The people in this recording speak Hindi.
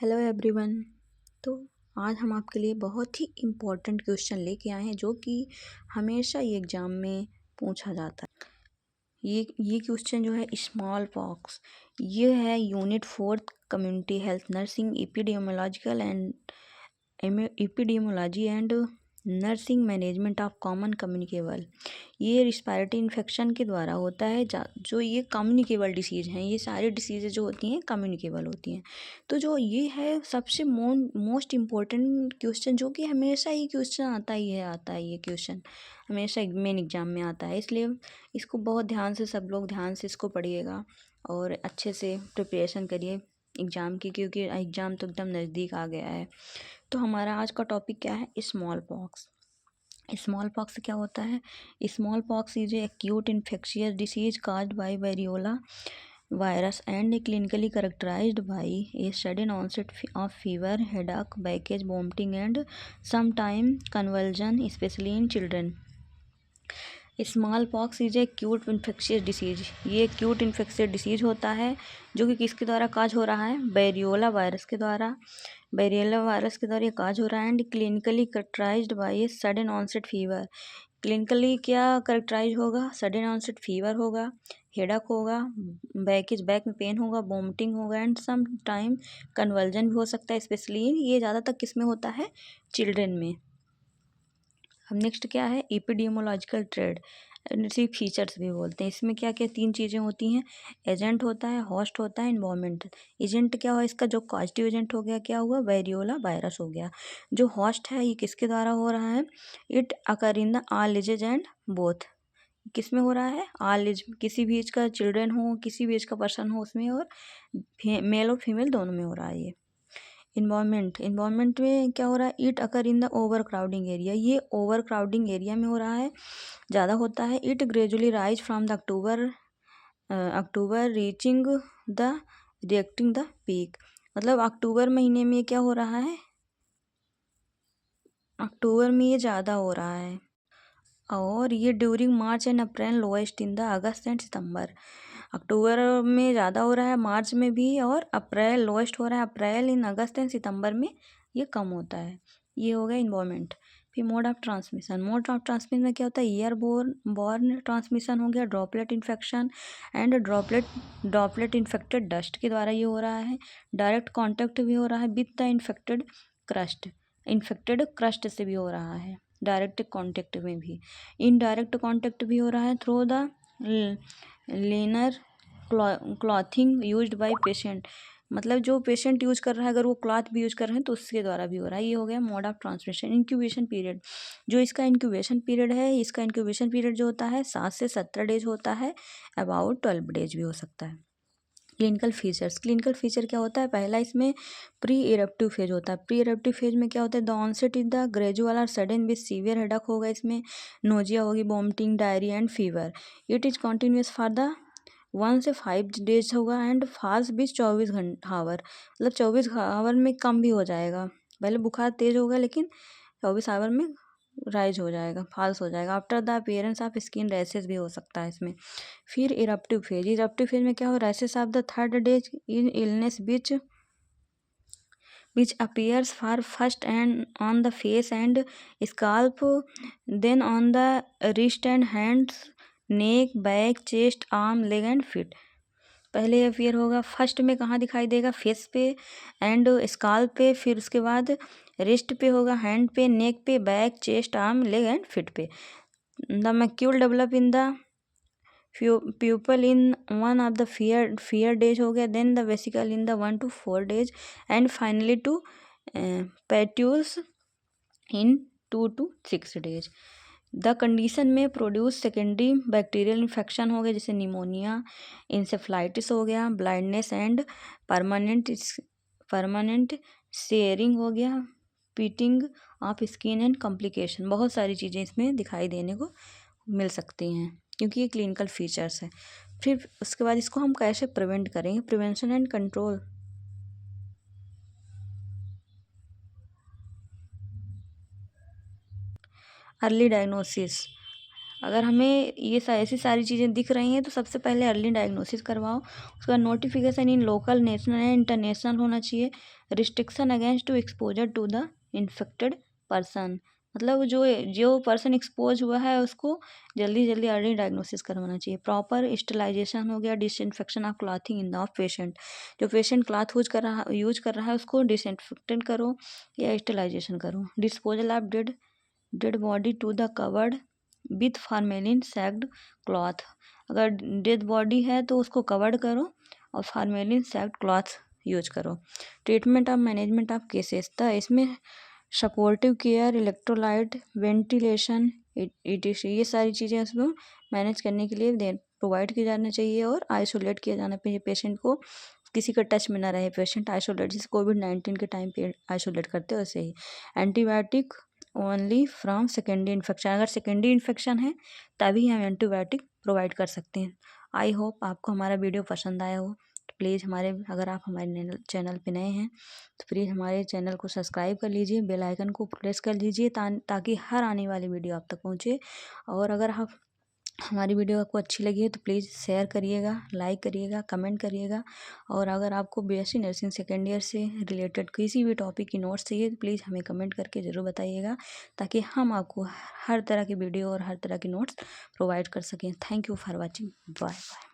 Hello everyone. तो आज हम आपके लिए बहुत ही इम्पोर्टेंट क्वेश्चन लेके आए हैं जो कि हमेशा ये एग्ज़ाम में पूछा जाता है। ये क्वेश्चन जो है स्मॉल पॉक्स, ये है unit 4 community health nursing epidemiology and nursing management of common communicable. ये रिस्पायरेटरी इन्फेक्शन के द्वारा होता है जो ये कम्युनिकेबल डिसीज़ हैं। ये सारी डिसीज़ जो होती हैं कम्युनिकेबल होती हैं। तो जो ये है सबसे मोस्ट इम्पोर्टेंट क्वेश्चन जो कि हमेशा ही क्वेश्चन आता है ये क्वेश्चन हमेशा मेन एग्जाम में आता है। इसलिए इसको बहुत ध्यान से सब लोग ध्यान से इसको पढ़िएगा और अच्छे से प्रिपरेशन करिए एग्ज़ाम की, क्योंकि एग्ज़ाम तो एकदम नज़दीक आ गया है। तो हमारा आज का टॉपिक क्या है? Small pox. स्मॉल पॉक्स क्या होता है? Small pox is a acute infectious disease caused by variola virus and clinically characterized by a sudden onset of fever, headache, backache, vomiting and sometimes convulsion, especially in children. Small pox is a cute infectious disease. ये क्यूट इन्फेक्शियस डिसीज होता है जो कि किसके द्वारा काज हो रहा है? वेरियोला वायरस के द्वारा। वेरियोला वायरस के द्वारा ये काज हो रहा है and clinically characterized by a sudden onset fever. Clinically क्या करेक्टराइज होगा? सडन ऑनसेट फीवर होगा, हेडक होगा, बैक में पेन होगा, वोमिटिंग होगा एंड सम टाइम कन्वर्जन भी हो सकता है। स्पेशली ये ज़्यादातर किस में होता है? चिल्ड्रेन में। अब नेक्स्ट क्या है? एपिडेमियोलॉजिकल ट्रेड, इसी फीचर्स भी बोलते हैं। इसमें क्या क्या 3 चीज़ें होती हैं? एजेंट होता है, होस्ट होता है, इन्वायरमेंट। एजेंट क्या हुआ? इसका जो पॉजिटिव एजेंट हो गया क्या हुआ? वेरियोला वायरस हो गया। जो होस्ट है ये किसके द्वारा हो रहा है? It occur in the all edges and both. किस में हो रहा है? ऑल एज, किसी भी एज का चिल्ड्रेन हो, किसी भी एज का पर्सन हो उसमें, और मेल और फीमेल दोनों में हो रहा है ये। इन्वायरमेंट में क्या हो रहा है? It occur in the over crowding area. ये ओवर क्राउडिंग एरिया में हो रहा है, ज़्यादा होता है। It gradually rise from the October reaching the reacting the peak. मतलब अक्टूबर महीने में क्या हो रहा है? अक्टूबर में ये ज़्यादा हो रहा है और ये during March and April lowest in the August and September. अक्टूबर में ज़्यादा हो रहा है, मार्च में भी, और अप्रैल लोएस्ट हो रहा है, अप्रैल इन अगस्त एंड सितंबर में ये कम होता है। ये हो गया इन्वायरमेंट। फिर mode of transmission. Mode of transmission में क्या होता है? बॉर्न ट्रांसमिशन हो गया, droplet infection and droplet infected dust के द्वारा ये हो रहा है। डायरेक्ट कॉन्टैक्ट भी हो रहा है विद द इन्फेक्टेड क्रस्ट से भी हो रहा है, डायरेक्ट कॉन्टैक्ट में भी। इनडायरेक्ट कॉन्टैक्ट भी हो रहा है through the learner clothing used by patient. मतलब जो पेशेंट यूज कर रहा है अगर वो क्लॉथ भी यूज कर रहे हैं तो उसके द्वारा भी हो रहा है। ये हो गया mode of transmission. Incubation period, जो इसका इंक्यूबेशन पीरियड है, इसका इंक्यूबेशन पीरियड जो होता है 7 से 17 डेज होता है, अबाउट 12 डेज भी हो सकता है। Clinical features. क्लिनिकल फीचर क्या होता है? पहला इसमें प्री इरप्टिव फेज होता है। प्री इरप्टिव फेज में क्या होता है? The onset is the gradual और सडन विथ सीवियर हेडक होगा, इसमें नोजिया होगी, vomiting, diarrhoea and fever. It is continuous for the 1 से 5 डेज होगा एंड फास्ट भी 24 आवर, मतलब 24 आवर में कम भी हो जाएगा। पहले बुखार तेज होगा लेकिन 24 आवर में राइज हो जाएगा, फाल्स हो जाएगा। After the appearance of skin rashes भी हो सकता है इसमें। फिर इरप्टिव फेज। इरप्टिव फेज में क्या हो? Rashes of the third days in illness which appears for first and on the face and scalp, then on the wrist and hands, neck, back, chest, arm, leg and feet। पहले अपियर होगा फर्स्ट में, कहाँ दिखाई देगा? फेस पे एंड स्काल्प पे, फिर उसके बाद रिस्ट पे होगा, हैंड पे, नेक पे, back, chest, arm, leg and feet पे। The macule develop in the pupil in one of the fear days हो गया, then the vesicle in the 1 to 4 days and finally to petioles in 2 to 6 days। The condition में प्रोड्यूस सेकेंडरी बैक्टीरियल इन्फेक्शन हो गया, जैसे निमोनिया, इंसेफ्लाइटिस हो गया, ब्लाइंडनेस एंड परमानेंट शेयरिंग हो गया, pitting of skin and complication. बहुत सारी चीज़ें इसमें दिखाई देने को मिल सकती हैं क्योंकि ये क्लिनिकल फीचर्स है। फिर उसके बाद इसको हम कैसे प्रिवेंट करेंगे? Prevention and control. Early diagnosis. अगर हमें ये ऐसी सारी चीज़ें दिख रही हैं तो सबसे पहले अर्ली डायग्नोसिस करवाओ। उसके बाद notification in local, national and international होना चाहिए। Restriction against to exposure to the infected person, मतलब जो पर्सन एक्सपोज हुआ है उसको जल्दी जल्दी अर्ली डायग्नोसिस करवाना चाहिए। प्रॉपर स्टेलाइजेशन हो गया, disinfection of clothing in the of patient, जो पेशेंट क्लॉथ यूज कर रहा है उसको डिसइंफेक्टेंट करो या स्टेलाइजेशन करो। Disposal of dead body to the covered with formalin soaked cloth, अगर डेड बॉडी है तो उसको कवर्ड करो और फार्मेलिन सैक्ड क्लॉथ यूज करो। Treatment of management of cases था, इसमें supportive care, electrolyte, ventilation, ETC, ये सारी चीज़ें उसमें मैनेज करने के लिए प्रोवाइड किया जाना चाहिए और आइसोलेट किया जाना चाहिए पेशेंट को, किसी का टच में ना रहे पेशेंट। आइसोलेट जैसे कोविड-19 के टाइम पे आइसोलेट करते हैं वैसे ही। Antibiotic only from secondary infection, अगर सेकेंडरी इन्फेक्शन है तभी हम एंटीबायोटिक प्रोवाइड कर सकते हैं। आई होप आपको हमारा वीडियो पसंद आया हो। तो प्लीज़ अगर आप हमारे चैनल पे नए हैं तो प्लीज़ हमारे चैनल को सब्सक्राइब कर लीजिए, बेल आइकन को प्रेस कर लीजिए ताकि हर आने वाली वीडियो आप तक पहुँचे। और अगर आप हमारी वीडियो आपको अच्छी लगी है तो प्लीज़ शेयर करिएगा, लाइक करिएगा, कमेंट करिएगा। और अगर आपको BSc नर्सिंग सेकेंड ईयर से रिलेटेड किसी भी टॉपिक की नोट्स चाहिए तो प्लीज़ हमें कमेंट करके ज़रूर बताइएगा, ताकि हम आपको हर तरह की वीडियो और हर तरह की नोट्स प्रोवाइड कर सकें। Thank you for watching. Bye bye.